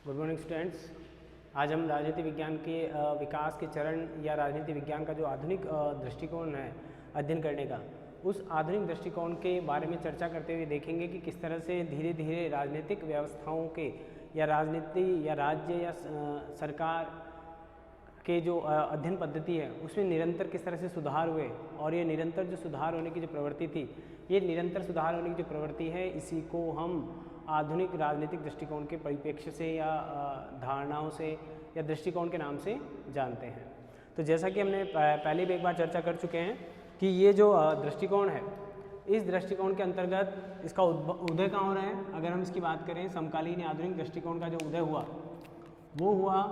Good morning students. आज हम राजनीति विज्ञान के विकास के चरण या राजनीति विज्ञान का जो आधुनिक दृष्टिकोण है अध्ययन करने का, उस आधुनिक दृष्टिकोण के बारे में चर्चा करते हुए देखेंगे कि किस तरह से धीरे धीरे राजनीतिक व्यवस्थाओं के या राजनीति या राज्य या सरकार के जो अध्ययन पद्धति है उसमें निरंतर किस तरह से सुधार हुए, और ये निरंतर जो सुधार होने की जो प्रवृत्ति थी, ये निरंतर सुधार होने की जो प्रवृत्ति है, इसी को हम आधुनिक राजनीतिक दृष्टिकोण के परिप्रेक्ष्य से या धारणाओं से या दृष्टिकोण के नाम से जानते हैं। तो जैसा कि हमने पहले भी एक बार चर्चा कर चुके हैं कि ये जो दृष्टिकोण है, इस दृष्टिकोण के अंतर्गत इसका उदय कहाँ हो रहा है। अगर हम इसकी बात करें, समकालीन या आधुनिक दृष्टिकोण का जो उदय हुआ वो हुआ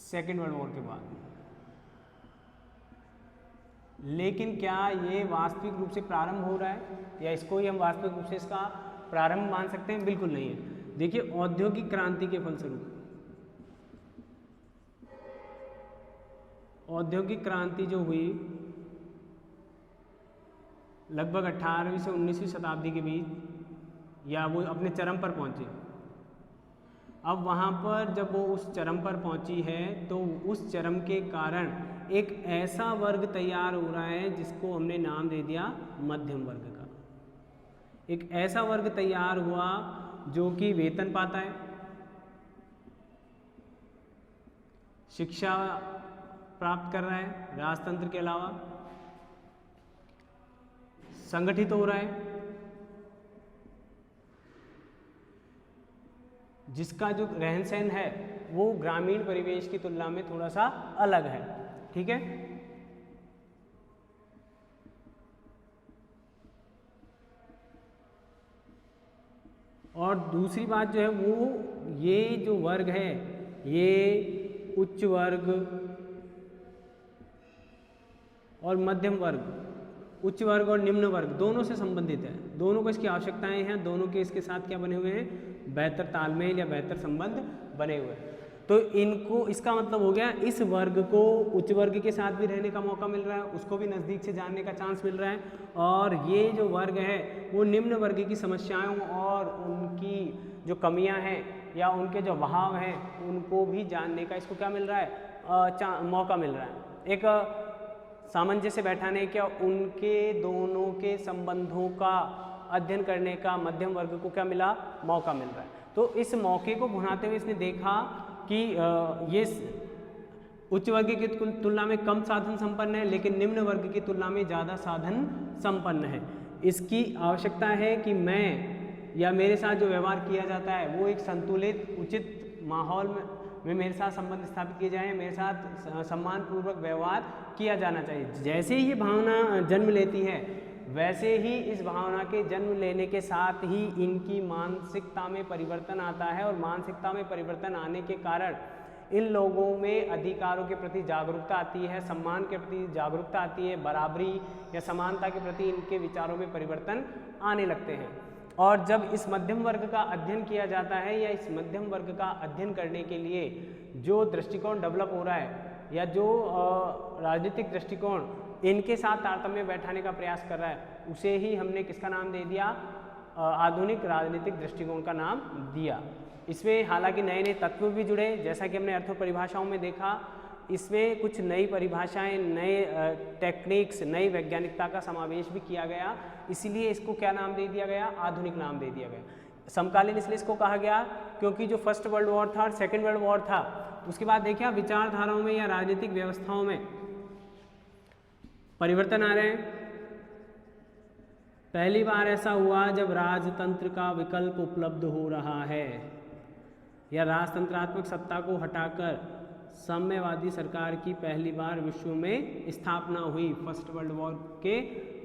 सेकेंड वर्ल्ड वॉर के बाद। लेकिन क्या ये वास्तविक रूप से प्रारंभ हो रहा है या इसको ही हम वास्तविक रूप से इसका प्रारंभ मान सकते हैं? बिल्कुल नहीं है। देखिए, औद्योगिक क्रांति के फलस्वरूप औद्योगिक क्रांति जो हुई लगभग 18वीं से 19वीं शताब्दी के बीच, या वो अपने चरम पर पहुंची। अब वहाँ पर जब वो उस चरम पर पहुंची है तो उस चरम के कारण एक ऐसा वर्ग तैयार हो रहा है जिसको हमने नाम दे दिया मध्यम वर्ग का। एक ऐसा वर्ग तैयार हुआ जो कि वेतन पाता है, शिक्षा प्राप्त कर रहा है, राजतंत्र के अलावा संगठित हो रहा है, जिसका जो रहन सहन है वो ग्रामीण परिवेश की तुलना में थोड़ा सा अलग है। ठीक है, और दूसरी बात जो है वो ये जो वर्ग है, ये उच्च वर्ग और मध्यम वर्ग, उच्च वर्ग और निम्न वर्ग दोनों से संबंधित है। दोनों को इसकी आवश्यकताएं हैं, दोनों के इसके साथ क्या बने हुए हैं? बेहतर तालमेल या बेहतर संबंध बने हुए हैं। तो इनको, इसका मतलब हो गया इस वर्ग को उच्च वर्ग के साथ भी रहने का मौका मिल रहा है, उसको भी नज़दीक से जानने का चांस मिल रहा है, और ये जो वर्ग है वो निम्न वर्ग की समस्याओं और उनकी जो कमियां हैं या उनके जो अभाव हैं उनको भी जानने का इसको क्या मिल रहा है? मौका मिल रहा है। एक सामंजस्य बैठाने का, उनके दोनों के संबंधों का अध्ययन करने का मध्यम वर्ग को क्या मिला? मौका मिल रहा है। तो इस मौके को भुनाते हुए इसने देखा कि ये उच्च वर्ग की तुलना में कम साधन संपन्न है, लेकिन निम्न वर्ग की तुलना में ज़्यादा साधन संपन्न है। इसकी आवश्यकता है कि मैं या मेरे साथ जो व्यवहार किया जाता है वो एक संतुलित उचित माहौल में मेरे साथ संबंध स्थापित किए जाएं, मेरे साथ सम्मानपूर्वक व्यवहार किया जाना चाहिए। जैसे ही ये भावना जन्म लेती है, वैसे ही इस भावना के जन्म लेने के साथ ही इनकी मानसिकता में परिवर्तन आता है, और मानसिकता में परिवर्तन आने के कारण इन लोगों में अधिकारों के प्रति जागरूकता आती है, सम्मान के प्रति जागरूकता आती है, बराबरी या समानता के प्रति इनके विचारों में परिवर्तन आने लगते हैं। और जब इस मध्यम वर्ग का अध्ययन किया जाता है या इस मध्यम वर्ग का अध्ययन करने के लिए जो दृष्टिकोण डेवलप हो रहा है या जो राजनीतिक दृष्टिकोण इनके साथ तारतम्य बैठाने का प्रयास कर रहा है, उसे ही हमने किसका नाम दे दिया? आधुनिक राजनीतिक दृष्टिकोण का नाम दिया। इसमें हालांकि नए नए तत्व भी जुड़े, जैसा कि हमने अर्थ परिभाषाओं में देखा। इसमें कुछ नई परिभाषाएं, नए टेक्निक्स, नई वैज्ञानिकता का समावेश भी किया गया, इसीलिए इसको क्या नाम दे दिया गया? आधुनिक नाम दे दिया गया। समकालीन इसलिए इसको कहा गया क्योंकि जो फर्स्ट वर्ल्ड वॉर था और सेकेंड वर्ल्ड वॉर था, उसके बाद देखिए विचारधाराओं में या राजनीतिक व्यवस्थाओं में परिवर्तन आ रहे हैं। पहली बार ऐसा हुआ जब राजतंत्र का विकल्प उपलब्ध हो रहा है, या राजतंत्रात्मक सत्ता को हटाकर साम्यवादी सरकार की पहली बार विश्व में स्थापना हुई फर्स्ट वर्ल्ड वॉर के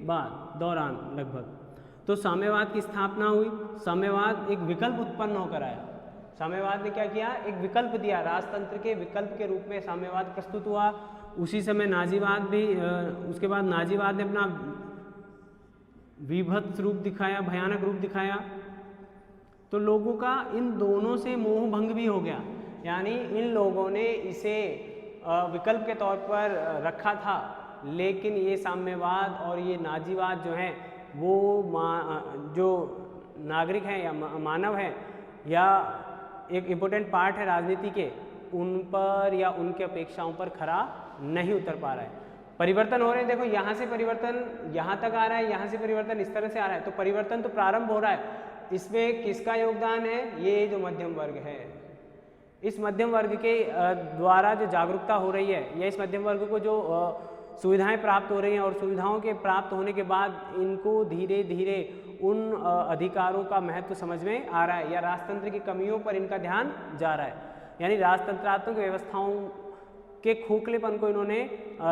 बाद दौरान लगभग। तो साम्यवाद की स्थापना हुई। साम्यवाद एक विकल्प उत्पन्न होकर आया। साम्यवाद ने क्या किया? एक विकल्प दिया, राजतंत्र के विकल्प के रूप में साम्यवाद प्रस्तुत हुआ। उसी समय नाजीवाद भी, उसके बाद नाजीवाद ने अपना विभत्स रूप दिखाया, भयानक रूप दिखाया। तो लोगों का इन दोनों से मोह भंग भी हो गया, यानी इन लोगों ने इसे विकल्प के तौर पर रखा था, लेकिन ये साम्यवाद और ये नाजीवाद जो है वो जो नागरिक हैं या मानव हैं या एक इम्पोर्टेंट पार्ट है राजनीति के, उन पर या उनके अपेक्षाओं पर खरा नहीं उतर पा रहा है। परिवर्तन हो रहे हैं, देखो यहाँ से परिवर्तन यहाँ तक आ रहा है, यहाँ से परिवर्तन इस तरह से आ रहा है, तो परिवर्तन तो प्रारंभ हो रहा है। इसमें किसका योगदान है? ये जो मध्यम वर्ग है, इस मध्यम वर्ग के द्वारा जो जागरूकता हो रही है, या इस मध्यम वर्ग को जो सुविधाएं प्राप्त हो रही हैं, और सुविधाओं के प्राप्त होने के बाद इनको धीरे धीरे उन अधिकारों का महत्व समझ में आ रहा है, या राजतंत्र की कमियों पर इनका ध्यान जा रहा है। यानी राजतंत्रात्मक व्यवस्थाओं के खोखलेपन को इन्होंने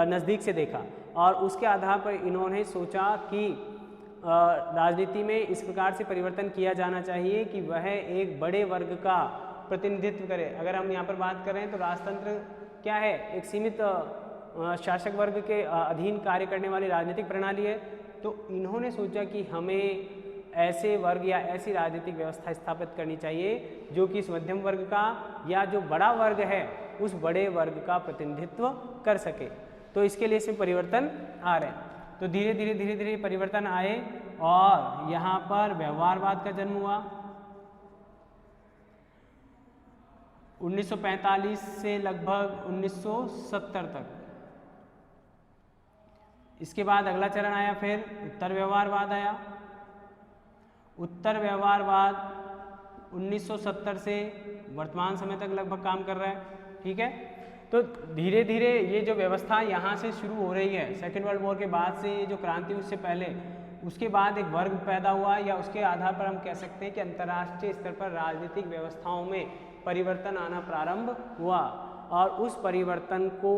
नज़दीक से देखा, और उसके आधार पर इन्होंने सोचा कि राजनीति में इस प्रकार से परिवर्तन किया जाना चाहिए कि वह एक बड़े वर्ग का प्रतिनिधित्व करे। अगर हम यहाँ पर बात करें तो राजतंत्र क्या है? एक सीमित शासक वर्ग के अधीन कार्य करने वाली राजनीतिक प्रणाली है। तो इन्होंने सोचा कि हमें ऐसे वर्ग या ऐसी राजनीतिक व्यवस्था स्थापित करनी चाहिए जो कि इस मध्यम वर्ग का या जो बड़ा वर्ग है उस बड़े वर्ग का प्रतिनिधित्व कर सके। तो इसके लिए इसमें परिवर्तन आ रहे हैं। तो धीरे धीरे परिवर्तन आए और यहाँ पर व्यवहारवाद का जन्म हुआ 1945 से लगभग 1970 तक। इसके बाद अगला चरण आया, फिर उत्तर व्यवहारवाद आया। उत्तर व्यवहारवाद 1970 से वर्तमान समय तक लगभग काम कर रहा है, ठीक है। तो धीरे धीरे ये जो व्यवस्था यहाँ से शुरू हो रही है, सेकेंड वर्ल्ड वॉर के बाद से ये जो क्रांति उससे पहले, उसके बाद एक वर्ग पैदा हुआ, या उसके आधार पर हम कह सकते हैं कि अंतर्राष्ट्रीय स्तर पर राजनीतिक व्यवस्थाओं में परिवर्तन आना प्रारंभ हुआ। और उस परिवर्तन को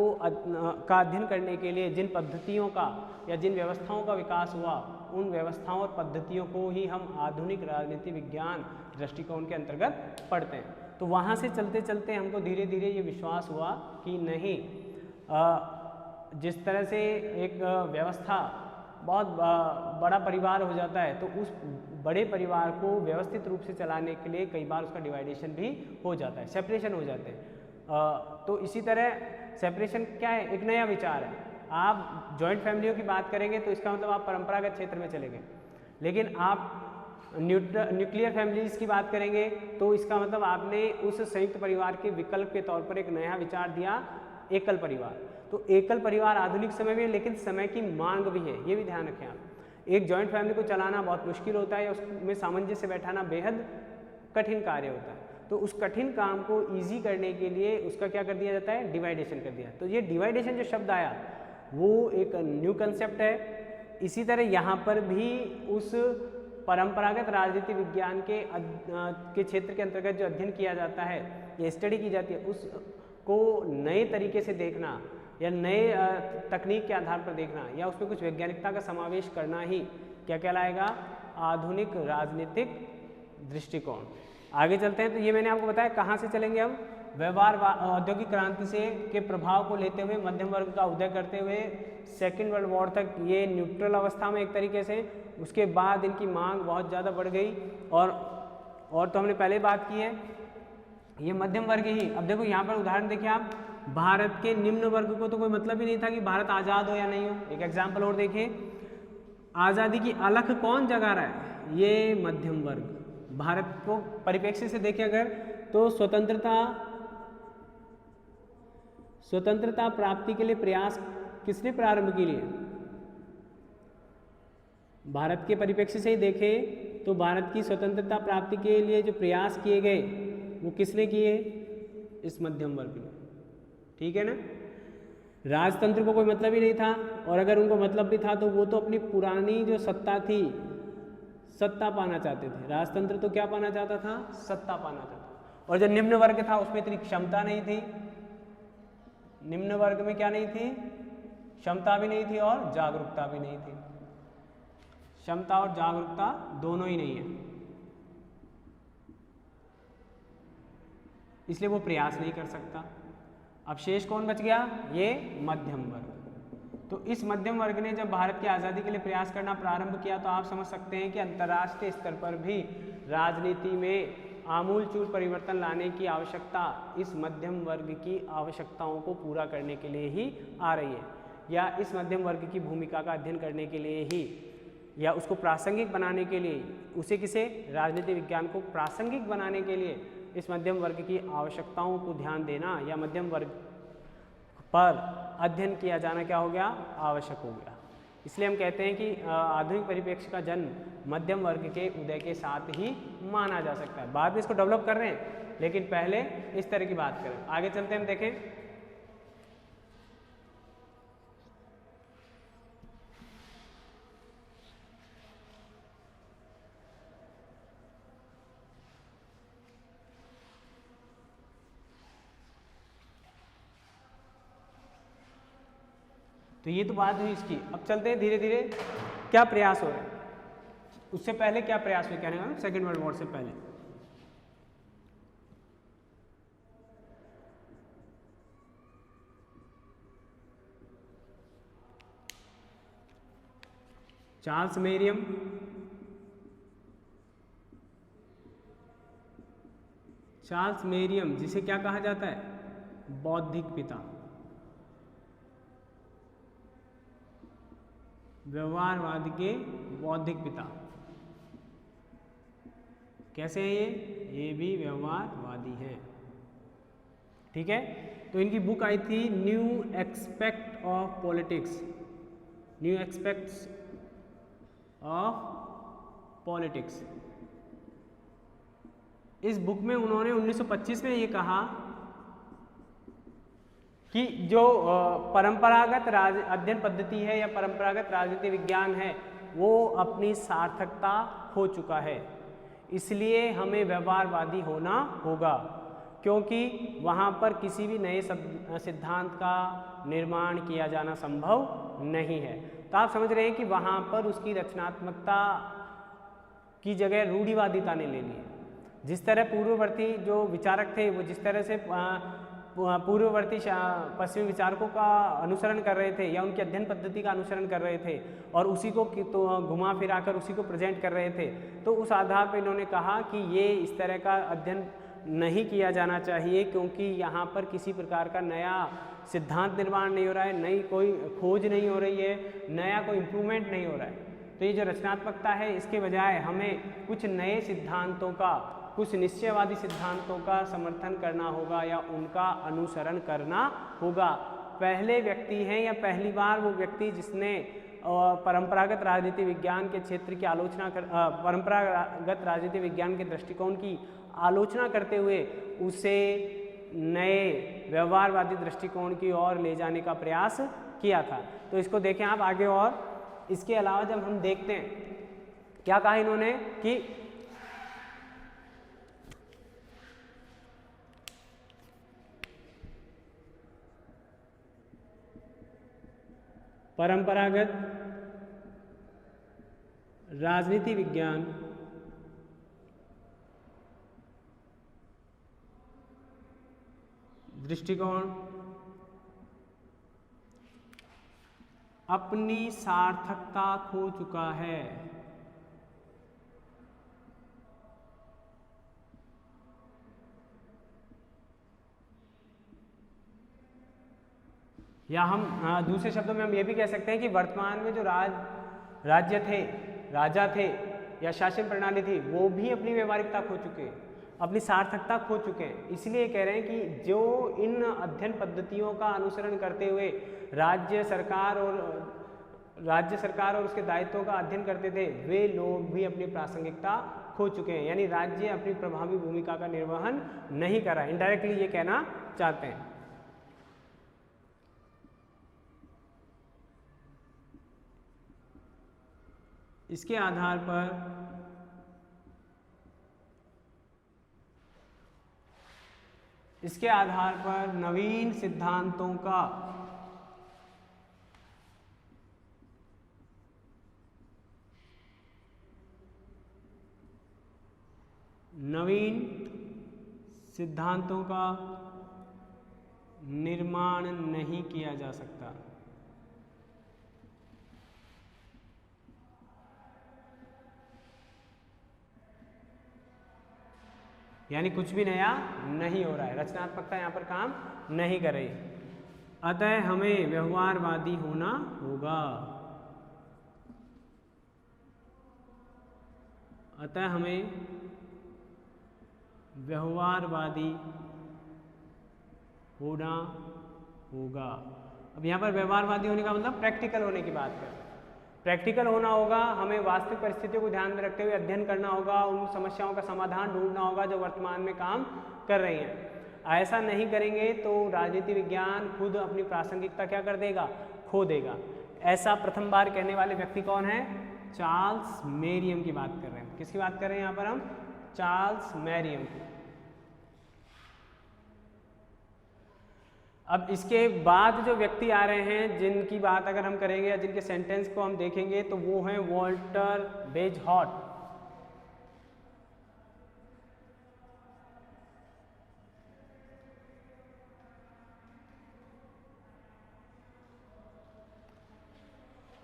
का अध्ययन करने के लिए जिन पद्धतियों का या जिन व्यवस्थाओं का विकास हुआ, उन व्यवस्थाओं और पद्धतियों को ही हम आधुनिक राजनीति विज्ञान दृष्टिकोण के अंतर्गत पढ़ते हैं। तो वहाँ से चलते चलते हमको धीरे धीरे ये विश्वास हुआ कि नहीं, जिस तरह से एक व्यवस्था बहुत बड़ा परिवार हो जाता है, तो उस बड़े परिवार को व्यवस्थित रूप से चलाने के लिए कई बार उसका डिवाइडेशन भी हो जाता है, सेपरेशन हो जाते हैं। तो इसी तरह सेपरेशन क्या है? एक नया विचार है। आप जॉइंट फैमिलियों की बात करेंगे तो इसका मतलब आप परंपरागत क्षेत्र में चले गए, लेकिन आप न्यूक्लियर फैमिलीज की बात करेंगे तो इसका मतलब आपने उस संयुक्त परिवार के विकल्प के तौर पर एक नया विचार दिया, एकल परिवार। तो एकल परिवार आधुनिक समय में, लेकिन समय की मांग भी है, ये भी ध्यान रखें आप। एक जॉइंट फैमिली को चलाना बहुत मुश्किल होता है, उसमें सामंजस्य बैठाना बेहद कठिन कार्य होता है। तो उस कठिन काम को ईजी करने के लिए उसका क्या कर दिया जाता है? डिवाइडेशन कर दिया। तो ये डिवाइडेशन जो शब्द आया वो एक न्यू कंसेप्ट है। इसी तरह यहाँ पर भी उस परंपरागत राजनीति विज्ञान के क्षेत्र के अंतर्गत जो अध्ययन किया जाता है या स्टडी की जाती है, उसको नए तरीके से देखना या नए तकनीक के आधार पर देखना या उसमें कुछ वैज्ञानिकता का समावेश करना ही क्या कहलाएगा? आधुनिक राजनीतिक दृष्टिकोण। आगे चलते हैं। तो ये मैंने आपको बताया कहाँ से चलेंगे हम? व्यवहार औद्योगिक क्रांति से के प्रभाव को लेते हुए मध्यम वर्ग का उदय करते हुए सेकेंड वर्ल्ड वॉर तक ये न्यूट्रल अवस्था में एक तरीके से, उसके बाद इनकी मांग बहुत ज़्यादा बढ़ गई। और तो हमने पहले बात की है, ये मध्यम वर्ग ही। अब देखो यहाँ पर उदाहरण देखिए आप, भारत के निम्न वर्ग को तो कोई मतलब ही नहीं था कि भारत आज़ाद हो या नहीं हो। एक एग्जाम्पल और देखिए, आज़ादी की अलख कौन जगा रहा है? ये मध्यम वर्ग। भारत को परिप्रेक्ष्य से देखें अगर, तो स्वतंत्रता प्राप्ति के लिए प्रयास किसने प्रारंभ किए? भारत के परिप्रेक्ष्य से ही देखें तो भारत की स्वतंत्रता प्राप्ति के लिए जो प्रयास किए गए वो किसने किए? इस मध्यम वर्ग ने, ठीक है ना। राजतंत्र को कोई मतलब ही नहीं था, और अगर उनको मतलब भी था तो वो तो अपनी पुरानी जो सत्ता थी, सत्ता पाना चाहते थे। राजतंत्र तो क्या पाना चाहता था? सत्ता पाना चाहता था। और जो निम्न वर्ग था उसमें इतनी क्षमता नहीं थी। निम्न वर्ग में क्या नहीं थी? क्षमता भी नहीं थी और जागरूकता भी नहीं थी। क्षमता और जागरूकता दोनों ही नहीं है, इसलिए वो प्रयास नहीं कर सकता। अब शेष कौन बच गया? ये मध्यम वर्ग। तो इस मध्यम वर्ग ने जब भारत की आज़ादी के लिए प्रयास करना प्रारंभ किया तो आप समझ सकते हैं कि अंतर्राष्ट्रीय स्तर पर भी राजनीति में आमूलचूल परिवर्तन लाने की आवश्यकता इस मध्यम वर्ग की आवश्यकताओं को पूरा करने के लिए ही आ रही है, या इस मध्यम वर्ग की भूमिका का अध्ययन करने के लिए ही, या उसको प्रासंगिक बनाने के लिए, उसे किसे? राजनीति विज्ञान को प्रासंगिक बनाने के लिए इस मध्यम वर्ग की आवश्यकताओं को ध्यान देना या मध्यम वर्ग पर अध्ययन किया जाना क्या हो गया, आवश्यक हो गया। इसलिए हम कहते हैं कि आधुनिक परिप्रेक्ष्य का जन्म मध्यम वर्ग के उदय के साथ ही माना जा सकता है। बाद में इसको डेवलप कर रहे हैं, लेकिन पहले इस तरह की बात करें। आगे चलते हैं, हम देखें तो ये तो बात हुई इसकी। अब चलते हैं धीरे धीरे क्या प्रयास हो रहे हैं। उससे पहले क्या प्रयास हुए, कहने का सेकेंड वर्ल्ड वॉर से पहले। चार्ल्स मेरियम, चार्ल्स मेरियम जिसे क्या कहा जाता है, बौद्धिक पिता, व्यवहारवाद के बौद्धिक पिता। कैसे हैं ये भी व्यवहारवादी हैं, ठीक है। तो इनकी बुक आई थी new expect of politics, new aspects of politics. इस बुक में उन्होंने 1925 में ये कहा कि जो परंपरागत अध्ययन पद्धति है या परंपरागत राजनीति विज्ञान है वो अपनी सार्थकता खो चुका है, इसलिए हमें व्यवहारवादी होना होगा, क्योंकि वहाँ पर किसी भी नए सिद्धांत का निर्माण किया जाना संभव नहीं है। तो आप समझ रहे हैं कि वहाँ पर उसकी रचनात्मकता की जगह रूढ़िवादिता ने ले ली। जिस तरह पूर्ववर्ती जो विचारक थे वो जिस तरह से पूर्ववर्ती पश्चिमी विचारकों का अनुसरण कर रहे थे या उनकी अध्ययन पद्धति का अनुसरण कर रहे थे और उसी को तो घुमा फिराकर उसी को प्रेजेंट कर रहे थे, तो उस आधार पर इन्होंने कहा कि ये इस तरह का अध्ययन नहीं किया जाना चाहिए, क्योंकि यहाँ पर किसी प्रकार का नया सिद्धांत निर्माण नहीं हो रहा है, नई कोई खोज नहीं हो रही है, नया कोई इम्प्रूवमेंट नहीं हो रहा है। तो ये जो रचनात्मकता है इसके बजाय हमें कुछ नए सिद्धांतों का, कुछ निश्चयवादी सिद्धांतों का समर्थन करना होगा या उनका अनुसरण करना होगा। पहले व्यक्ति हैं या पहली बार वो व्यक्ति जिसने परंपरागत राजनीति विज्ञान के क्षेत्र की आलोचना परंपरागत राजनीति विज्ञान के दृष्टिकोण की आलोचना करते हुए उसे नए व्यवहारवादी दृष्टिकोण की ओर ले जाने का प्रयास किया था। तो इसको देखें आप आगे। और इसके अलावा जब हम देखते हैं क्या कहा इन्होंने कि परंपरागत राजनीति विज्ञान दृष्टिकोण अपनी सार्थकता खो चुका है। या हम दूसरे शब्दों में हम ये भी कह सकते हैं कि वर्तमान में जो राज्य थे, राजा थे या शासन प्रणाली थी, वो भी अपनी व्यवहारिकता खो चुके हैं, अपनी सार्थकता खो चुके हैं। इसलिए कह रहे हैं कि जो इन अध्ययन पद्धतियों का अनुसरण करते हुए राज्य सरकार और उसके दायित्वों का अध्ययन करते थे, वे लोग भी अपनी प्रासंगिकता खो चुके हैं। यानी राज्य अपनी प्रभावी भूमिका का निर्वहन नहीं कर रहा है। इनडायरेक्टली ये कहना चाहते हैं। इसके आधार पर नवीन सिद्धांतों का निर्माण नहीं किया जा सकता। यानी कुछ भी नया नहीं हो रहा है, रचनात्मकता यहाँ पर काम नहीं कर रही। अतः हमें व्यवहारवादी होना होगा। व्यवहारवादी होना होगा। अब यहाँ पर व्यवहारवादी होने का मतलब प्रैक्टिकल होने की बात करें। प्रैक्टिकल होना होगा, हमें वास्तविक परिस्थितियों को ध्यान में रखते हुए अध्ययन करना होगा, उन समस्याओं का समाधान ढूंढना होगा जो वर्तमान में काम कर रही हैं। ऐसा नहीं करेंगे तो राजनीति विज्ञान खुद अपनी प्रासंगिकता क्या कर देगा, खो देगा। ऐसा प्रथम बार कहने वाले व्यक्ति कौन है? चार्ल्स मेरियम की बात कर रहे हैं। किसकी बात कर रहे हैं यहाँ पर हम? चार्ल्स मेरियम की। अब इसके बाद जो व्यक्ति आ रहे हैं जिनकी बात अगर हम करेंगे या जिनके सेंटेंस को हम देखेंगे तो वो हैं वॉल्टर वेजहॉट।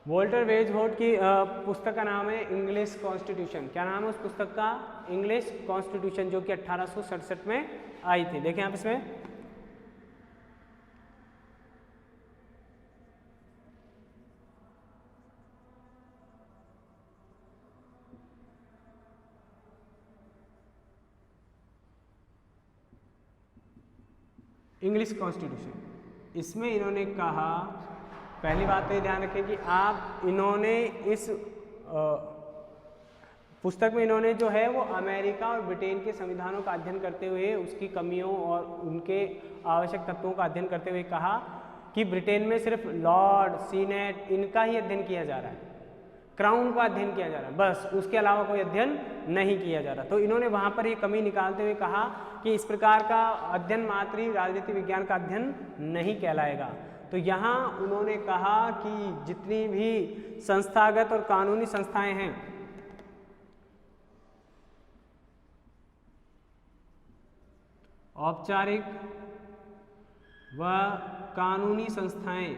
वॉल्टर वेजहॉट की पुस्तक का नाम है इंग्लिश कॉन्स्टिट्यूशन। क्या नाम है उस पुस्तक का? इंग्लिश कॉन्स्टिट्यूशन, जो कि 1867 में आई थी। देखें आप इसमें इंग्लिश कॉन्स्टिट्यूशन, इसमें इन्होंने कहा, पहली बात तो ये ध्यान रखें कि आप इन्होंने इस पुस्तक में इन्होंने जो है वो अमेरिका और ब्रिटेन के संविधानों का अध्ययन करते हुए उसकी कमियों और उनके आवश्यक तत्वों का अध्ययन करते हुए कहा कि ब्रिटेन में सिर्फ लॉर्ड, सीनेट, इनका ही अध्ययन किया जा रहा है, क्राउन का अध्ययन किया जा रहा है, बस उसके अलावा कोई अध्ययन नहीं किया जा रहा। तो इन्होंने वहाँ पर ये कमी निकालते हुए कहा कि इस प्रकार का अध्ययन मात्र ही राजनीति विज्ञान का अध्ययन नहीं कहलाएगा। तो यहाँ उन्होंने कहा कि जितनी भी संस्थागत और कानूनी संस्थाएं हैं, औपचारिक व कानूनी संस्थाएं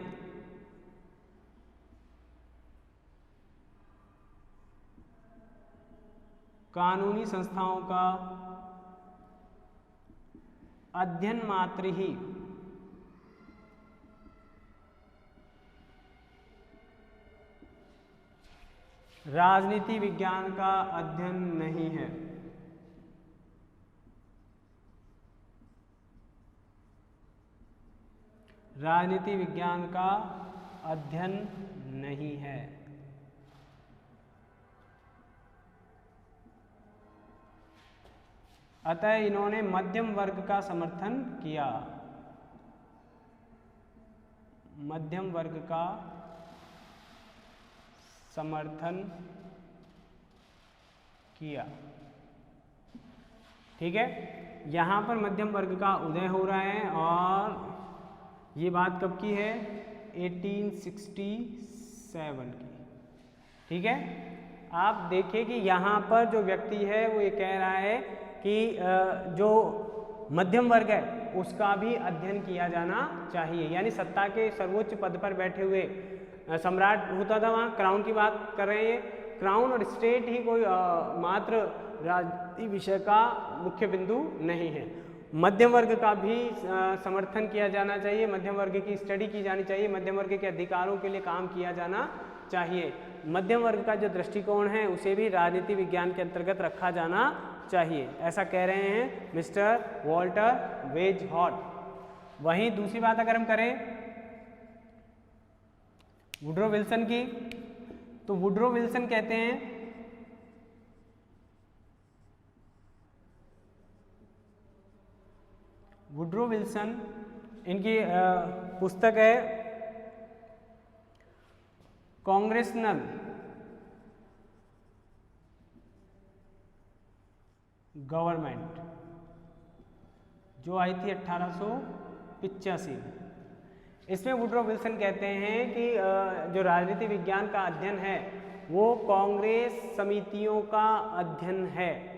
कानूनी संस्थाओं का अध्ययन मात्र ही राजनीति विज्ञान का अध्ययन नहीं है। राजनीति विज्ञान का अध्ययन नहीं है। अतः इन्होंने मध्यम वर्ग का समर्थन किया। मध्यम वर्ग का समर्थन किया। ठीक है, यहाँ पर मध्यम वर्ग का उदय हो रहा है और ये बात कब की है? 1867 की। ठीक है, आप देखिए कि यहाँ पर जो व्यक्ति है वो ये कह रहा है कि जो मध्यम वर्ग है उसका भी अध्ययन किया जाना चाहिए। यानी सत्ता के सर्वोच्च पद पर बैठे हुए सम्राट होता था, वहाँ क्राउन की बात कर रहे हैं। क्राउन और स्टेट ही कोई मात्र राजनीति विषय का मुख्य बिंदु नहीं है। मध्यम वर्ग का भी समर्थन किया जाना चाहिए, मध्यम वर्ग की स्टडी की जानी चाहिए, मध्यम वर्ग के अधिकारों के लिए काम किया जाना चाहिए। मध्यम वर्ग का जो दृष्टिकोण है उसे भी राजनीति विज्ञान के अंतर्गत रखा जाना चाहिए, ऐसा कह रहे हैं मिस्टर वॉल्टर वेजहॉट। वहीं दूसरी बात अगर हम करें वुड्रो विल्सन की, तो वुड्रो विल्सन कहते हैं वुड्रो विल्सन, इनकी पुस्तक है कांग्रेशनल गवर्नमेंट, जो आई थी 1885 में। इसमें वुड्रो विल्सन कहते हैं कि जो राजनीति विज्ञान का अध्ययन है वो कांग्रेस समितियों का अध्ययन है।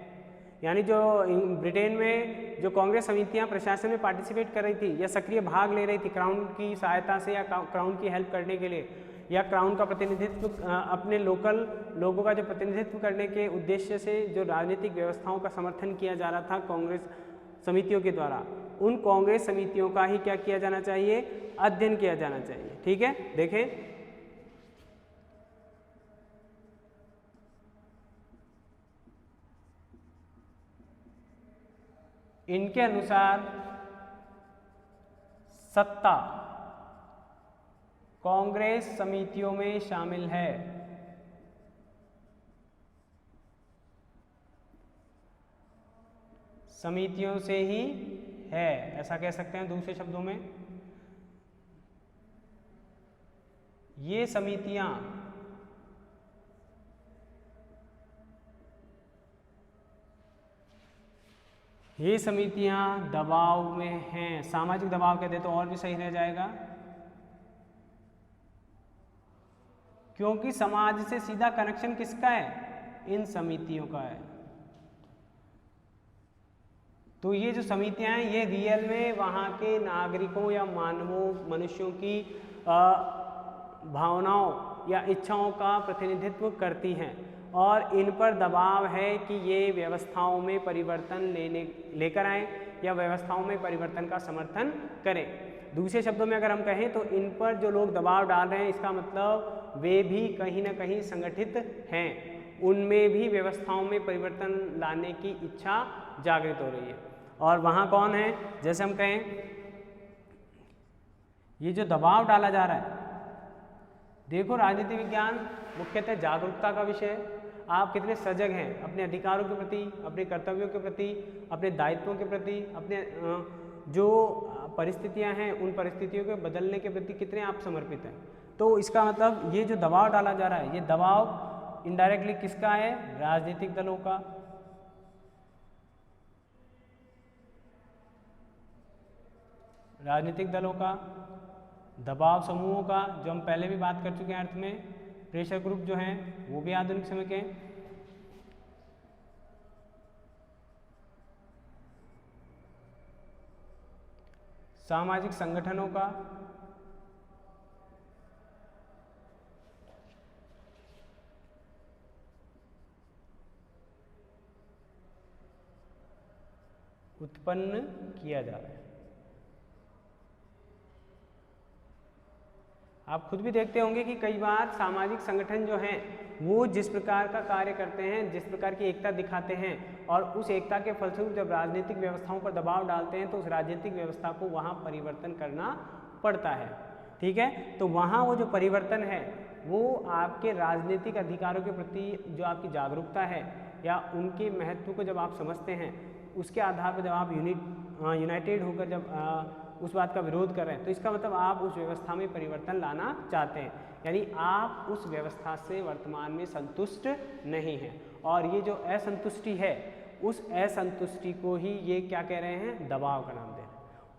यानी जो ब्रिटेन में जो कांग्रेस समितियां प्रशासन में पार्टिसिपेट कर रही थी या सक्रिय भाग ले रही थी क्राउन की सहायता से या क्राउन की हेल्प करने के लिए, या क्राउन का प्रतिनिधित्व अपने लोकल लोगों का जो प्रतिनिधित्व करने के उद्देश्य से जो राजनीतिक व्यवस्थाओं का समर्थन किया जा रहा था कांग्रेस समितियों के द्वारा, उन कांग्रेस समितियों का ही क्या किया जाना चाहिए? अध्ययन किया जाना चाहिए। ठीक है, देखें इनके अनुसार सत्ता कांग्रेस समितियों में शामिल है। समितियों से ही है, ऐसा कह सकते हैं दूसरे शब्दों में। ये समितियां दबाव में हैं। सामाजिक दबाव कहते तो और भी सही रह जाएगा, क्योंकि समाज से सीधा कनेक्शन किसका है? इन समितियों का है। तो ये जो समितियां हैं ये रियल में वहाँ के नागरिकों या मनुष्यों की भावनाओं या इच्छाओं का प्रतिनिधित्व करती हैं, और इन पर दबाव है कि ये व्यवस्थाओं में परिवर्तन लेकर आएं या व्यवस्थाओं में परिवर्तन का समर्थन करें। दूसरे शब्दों में अगर हम कहें तो इन पर जो लोग दबाव डाल रहे हैं, इसका मतलब वे भी कहीं ना कहीं संगठित हैं, उनमें भी व्यवस्थाओं में परिवर्तन लाने की इच्छा जागृत हो रही है। और वहाँ कौन है? जैसे हम कहें ये जो दबाव डाला जा रहा है, देखो राजनीति विज्ञान मुख्यतः जागरूकता का विषय है। आप कितने सजग हैं अपने अधिकारों के प्रति, अपने कर्तव्यों के प्रति, अपने दायित्वों के प्रति, अपने जो परिस्थितियां हैं उन परिस्थितियों के बदलने के प्रति कितने आप समर्पित हैं। तो इसका मतलब ये जो दबाव डाला जा रहा है, ये दबाव इनडायरेक्टली किसका है? राजनीतिक दलों का। राजनीतिक दलों का, दबाव समूहों का, जो हम पहले भी बात कर चुके हैं अर्थ में। प्रेशर ग्रुप जो हैं वो भी आधुनिक समय के। सामाजिक संगठनों का, उत्पन्न किया जा रहा है। आप खुद भी देखते होंगे कि कई बार सामाजिक संगठन जो हैं वो जिस प्रकार का कार्य करते हैं, जिस प्रकार की एकता दिखाते हैं, और उस एकता के फलस्वरूप जब राजनीतिक व्यवस्थाओं पर दबाव डालते हैं तो उस राजनीतिक व्यवस्था को वहाँ परिवर्तन करना पड़ता है। ठीक है, तो वहाँ वो जो परिवर्तन है वो आपके राजनीतिक अधिकारों के प्रति जो आपकी जागरूकता है या उनके महत्व को जब आप समझते हैं, उसके आधार पर जब आप यूनाइटेड होकर जब उस बात का विरोध कर रहे हैं, तो इसका मतलब आप उस व्यवस्था में परिवर्तन लाना चाहते हैं, यानी आप उस व्यवस्था से वर्तमान में संतुष्ट नहीं हैं। और ये जो असंतुष्टि है, उस असंतुष्टि को ही ये क्या कह रहे हैं? दबाव का नाम दे रहे हैं।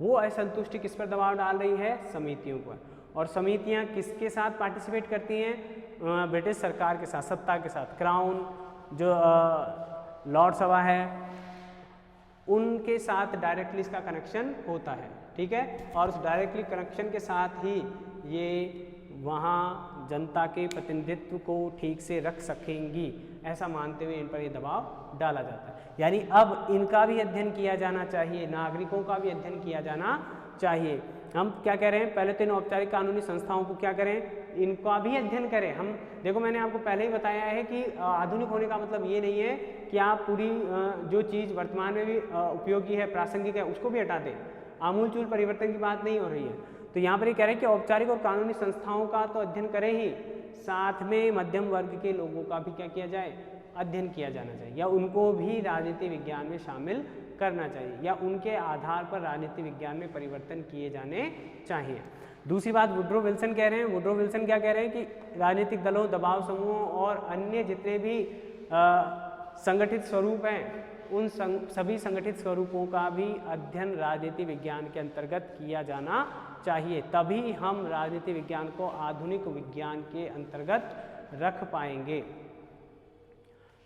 वो असंतुष्टि किस पर दबाव डाल रही है? समितियों पर। और समितियां किसके साथ पार्टिसिपेट करती हैं? ब्रिटिश सरकार के साथ, सत्ता के साथ। क्राउन जो लॉर्ड सभा है उनके साथ डायरेक्टली इसका कनेक्शन होता है। ठीक है, और उस डायरेक्टली कनेक्शन के साथ ही ये वहाँ जनता के प्रतिनिधित्व को ठीक से रख सकेंगी, ऐसा मानते हुए इन पर ये दबाव डाला जाता है। यानी अब इनका भी अध्ययन किया जाना चाहिए, नागरिकों का भी अध्ययन किया जाना चाहिए। हम क्या कह रहे हैं? पहले तो इन औपचारिक कानूनी संस्थाओं को क्या करें? इनका भी अध्ययन करें। हम देखो, मैंने आपको पहले ही बताया है कि आधुनिक होने का मतलब ये नहीं है कि आप पूरी जो चीज़ वर्तमान में भी उपयोगी है, प्रासंगिक है, उसको भी हटा दें। आमूलचूल परिवर्तन की बात नहीं हो रही है। तो यहाँ पर ये कह रहे हैं कि औपचारिक और कानूनी संस्थाओं का तो अध्ययन करें ही, साथ में मध्यम वर्ग के लोगों का भी क्या किया जाए? अध्ययन किया जाना चाहिए, या उनको भी राजनीति विज्ञान में शामिल करना चाहिए, या उनके आधार पर राजनीति विज्ञान में परिवर्तन किए जाने चाहिए। दूसरी बात वुड्रो विल्सन कह रहे हैं। वुड्रो विल्सन क्या कह रहे हैं कि राजनीतिक दलों, दबाव समूहों और अन्य जितने भी संगठित स्वरूप हैं, उन सभी संगठित स्वरूपों का भी अध्ययन राजनीति विज्ञान के अंतर्गत किया जाना चाहिए, तभी हम राजनीति विज्ञान को आधुनिक विज्ञान के अंतर्गत रख पाएंगे।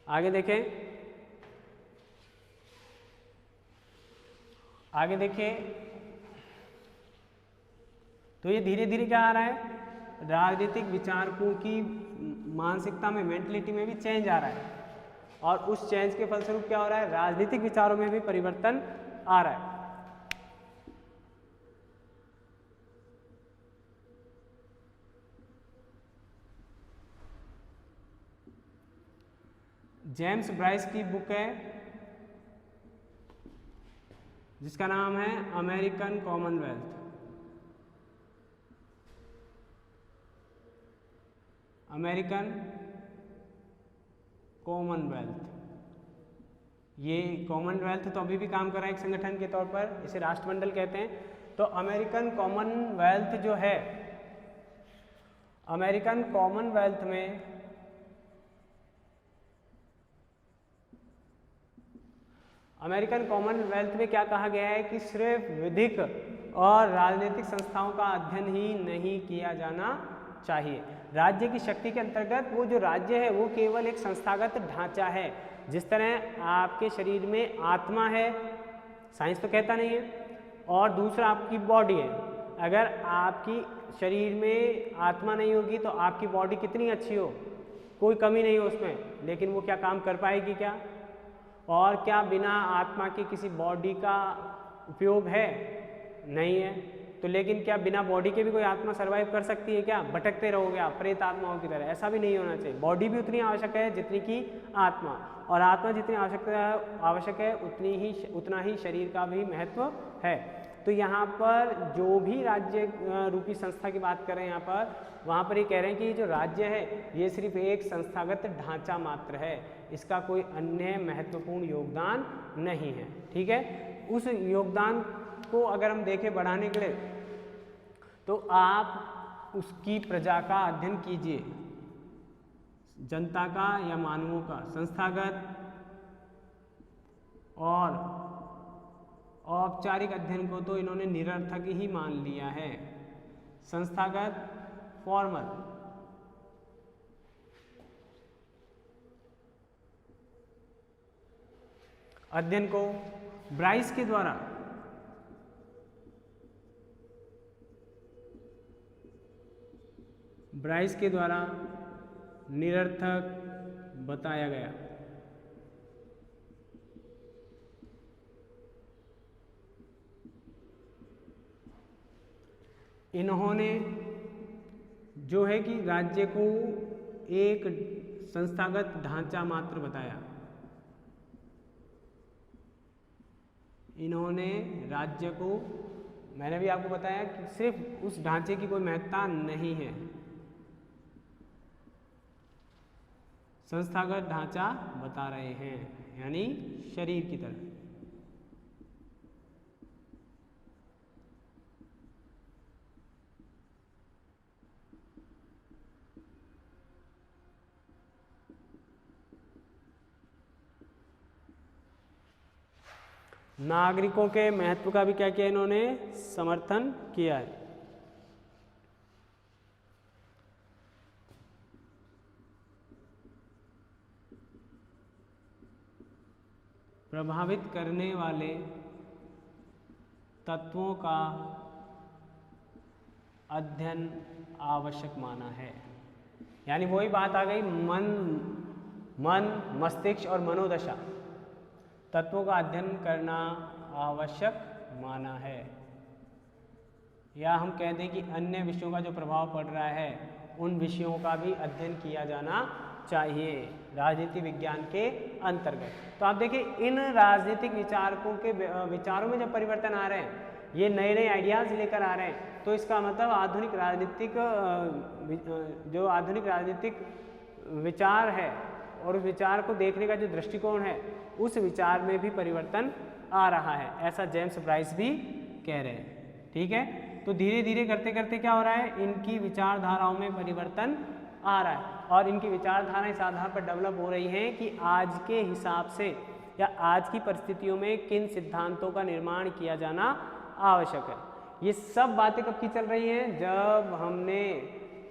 आगे देखें, आगे देखिए, तो ये धीरे धीरे क्या आ रहा है? राजनीतिक विचारकों की मानसिकता में, मेंटलिटी में भी चेंज आ रहा है, और उस चेंज के फलस्वरूप क्या हो रहा है? राजनीतिक विचारों में भी परिवर्तन आ रहा है। जेम्स ब्राइस की बुक है जिसका नाम है अमेरिकन कॉमनवेल्थ। अमेरिकन कॉमनवेल्थ, ये कॉमनवेल्थ तो अभी भी काम कर रहा है एक संगठन के तौर पर, इसे राष्ट्रमंडल कहते हैं। तो अमेरिकन कॉमनवेल्थ जो है, अमेरिकन कॉमनवेल्थ में क्या कहा गया है कि सिर्फ विधिक और राजनीतिक संस्थाओं का अध्ययन ही नहीं किया जाना चाहिए। राज्य की शक्ति के अंतर्गत वो जो राज्य है वो केवल एक संस्थागत ढांचा है। जिस तरह आपके शरीर में आत्मा है, साइंस तो कहता नहीं है, और दूसरा आपकी बॉडी है। अगर आपकी शरीर में आत्मा नहीं होगी तो आपकी बॉडी कितनी अच्छी हो, कोई कमी नहीं हो उसमें, लेकिन वो क्या काम कर पाएगी क्या? और क्या बिना आत्मा के किसी बॉडी का उपयोग है? नहीं है। तो लेकिन क्या बिना बॉडी के भी कोई आत्मा सर्वाइव कर सकती है क्या? भटकते रहोगे आप प्रेत आत्माओं की तरह, ऐसा भी नहीं होना चाहिए। बॉडी भी उतनी आवश्यक है जितनी की आत्मा, और आत्मा जितनी आवश्यक है उतना ही शरीर का भी महत्व है। तो यहाँ पर जो भी राज्य रूपी संस्था की बात कर रहे हैं यहाँ पर, वहाँ पर ये कह रहे हैं कि जो राज्य है ये सिर्फ एक संस्थागत ढांचा मात्र है, इसका कोई अन्य महत्वपूर्ण योगदान नहीं है। ठीक है, उस योगदान को अगर हम देखें बढ़ाने के लिए, तो आप उसकी प्रजा का अध्ययन कीजिए, जनता का या मानवों का। संस्थागत और औपचारिक अध्ययन को तो इन्होंने निरर्थक ही मान लिया है। संस्थागत फॉर्मल अध्ययन को ब्राइस के द्वारा निरर्थक बताया गया। इन्होंने जो है कि राज्य को एक संस्थागत ढांचा मात्र बताया। इन्होंने राज्य को, मैंने भी आपको बताया कि सिर्फ उस ढांचे की कोई महत्ता नहीं है, संस्थागत ढांचा बता रहे हैं, यानी शरीर की तरह। नागरिकों के महत्व का भी क्या किया इन्होंने? समर्थन किया है। प्रभावित करने वाले तत्वों का अध्ययन आवश्यक माना है। यानी वही बात आ गई, मन, मस्तिष्क और मनोदशा तत्वों का अध्ययन करना आवश्यक माना है। या हम कह दें कि अन्य विषयों का जो प्रभाव पड़ रहा है उन विषयों का भी अध्ययन किया जाना चाहिए राजनीति विज्ञान के अंतर्गत। तो आप देखिए, इन राजनीतिक विचारकों के विचारों में जब परिवर्तन आ रहे हैं, ये नए नए आइडियाज़ लेकर आ रहे हैं, तो इसका मतलब आधुनिक राजनीतिक विचार है और उस विचार को देखने का जो दृष्टिकोण है, उस विचार में भी परिवर्तन आ रहा है, ऐसा जेम्स ब्राइस भी कह रहे हैं। ठीक है, तो धीरे धीरे करते करते क्या हो रहा है, इनकी विचारधाराओं में परिवर्तन आ रहा है और इनकी विचारधारा इस आधार पर डेवलप हो रही हैं कि आज के हिसाब से या आज की परिस्थितियों में किन सिद्धांतों का निर्माण किया जाना आवश्यक है। ये सब बातें कब की चल रही हैं? जब हमने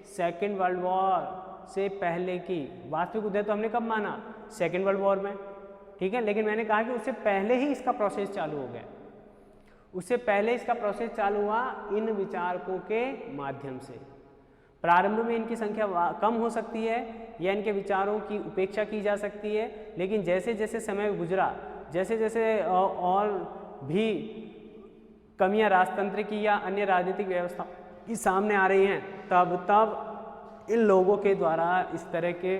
सेकेंड वर्ल्ड वॉर से पहले की वास्तविक उदय तो हमने कब माना? सेकेंड वर्ल्ड वॉर में। ठीक है, लेकिन मैंने कहा कि उससे पहले ही इसका प्रोसेस चालू हो गया, उससे पहले इसका प्रोसेस चालू हुआ इन विचारकों के माध्यम से। प्रारंभ में इनकी संख्या कम हो सकती है या इनके विचारों की उपेक्षा की जा सकती है, लेकिन जैसे जैसे समय गुजरा, जैसे जैसे और भी कमियां राजतंत्र की या अन्य राजनीतिक व्यवस्था की सामने आ रही हैं, तब इन लोगों के द्वारा इस तरह के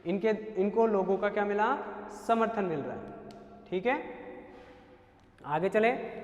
इनको लोगों का क्या मिला? समर्थन मिल रहा है। ठीक है, आगे चले।